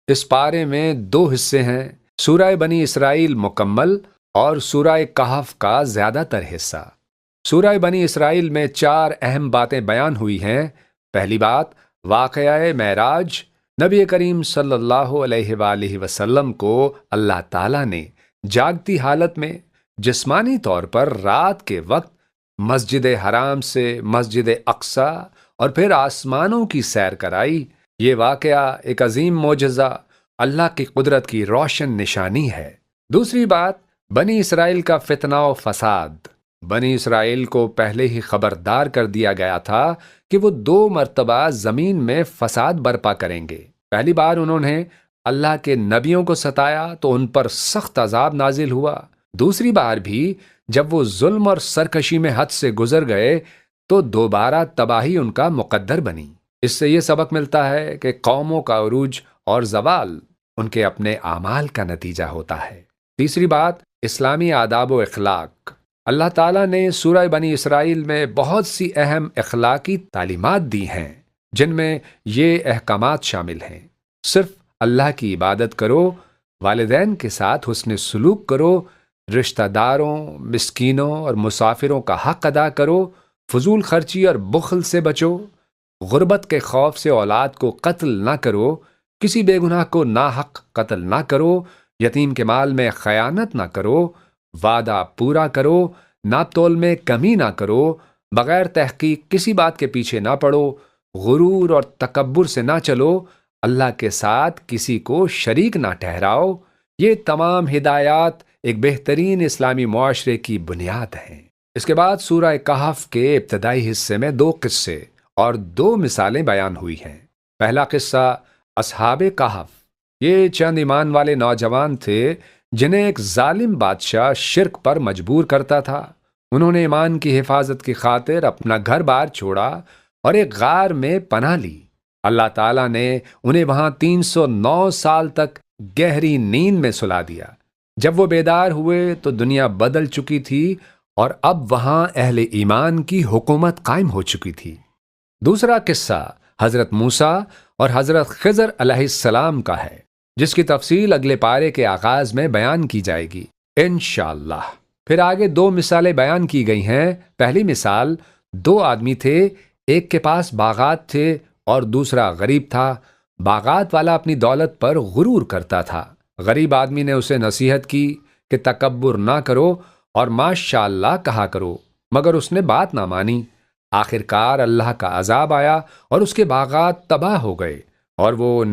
اس پارے میں دو حصے ہیں، سورہ بنی اسرائیل مکمل اور سورہ کہف کا زیادہ تر حصہ۔ سورہ بنی اسرائیل میں 4 اہم باتیں بیان ہوئی ہیں۔ پہلی بات، واقعہ معراج۔ نبی کریم صلی اللہ علیہ وآلہ وسلم کو اللہ تعالیٰ نے جاگتی حالت میں جسمانی طور پر رات کے وقت مسجد حرام سے مسجد اقصی اور پھر آسمانوں کی سیر کرائی۔ یہ واقعہ ایک عظیم معجزہ، اللہ کی قدرت کی روشن نشانی ہے۔ دوسری بات، بنی اسرائیل کا فتنہ و فساد۔ بنی اسرائیل کو پہلے ہی خبردار کر دیا گیا تھا کہ وہ 2 مرتبہ زمین میں فساد برپا کریں گے۔ پہلی بار انہوں نے اللہ کے نبیوں کو ستایا تو ان پر سخت عذاب نازل ہوا۔ دوسری بار بھی جب وہ ظلم اور سرکشی میں حد سے گزر گئے تو دوبارہ تباہی ان کا مقدر بنی۔ اس سے یہ سبق ملتا ہے کہ قوموں کا عروج اور زوال ان کے اپنے اعمال کا نتیجہ ہوتا ہے۔ تیسری بات، اسلامی آداب و اخلاق۔ اللہ تعالیٰ نے سورہ بنی اسرائیل میں بہت سی اہم اخلاقی تعلیمات دی ہیں، جن میں یہ احکامات شامل ہیں: صرف اللہ کی عبادت کرو، والدین کے ساتھ حسن سلوک کرو، رشتہ داروں، مسکینوں اور مسافروں کا حق ادا کرو، فضول خرچی اور بخل سے بچو، غربت کے خوف سے اولاد کو قتل نہ کرو، کسی بے گناہ کو ناحق قتل نہ کرو، یتیم کے مال میں خیانت نہ کرو، وعدہ پورا کرو، ناپ تول میں کمی نہ کرو، بغیر تحقیق کسی بات کے پیچھے نہ پڑو، غرور اور تکبر سے نہ چلو، اللہ کے ساتھ کسی کو شریک نہ ٹھہراؤ۔ یہ تمام ہدایات ایک بہترین اسلامی معاشرے کی بنیاد ہیں۔ اس کے بعد سورہ کہف کے ابتدائی حصے میں 2 قصے اور 2 مثالیں بیان ہوئی ہیں۔ پہلا قصہ اصحاب کہف۔ یہ چند ایمان والے نوجوان تھے جنہیں ایک ظالم بادشاہ شرک پر مجبور کرتا تھا۔ انہوں نے ایمان کی حفاظت کی خاطر اپنا گھر بار چھوڑا اور ایک غار میں پناہ لی۔ اللہ تعالیٰ نے انہیں وہاں 309 سال تک گہری نیند میں سلا دیا۔ جب وہ بیدار ہوئے تو دنیا بدل چکی تھی اور اب وہاں اہل ایمان کی حکومت قائم ہو چکی تھی۔ دوسرا قصہ حضرت موسیٰ اور حضرت خضر علیہ السلام کا ہے، جس کی تفصیل اگلے پارے کے آغاز میں بیان کی جائے گی انشاءاللہ۔ پھر آگے 2 مثالیں بیان کی گئی ہیں۔ پہلی مثال، 2 آدمی تھے، ایک کے پاس باغات تھے اور دوسرا غریب تھا۔ باغات والا اپنی دولت پر غرور کرتا تھا۔ غریب آدمی نے اسے نصیحت کی کہ تکبر نہ کرو اور ماشاءاللہ کہا کرو، مگر اس نے بات نہ مانی۔ آخر کار اللہ کا عذاب آیا اور اس کے باغات تباہ ہو گئے اور وہ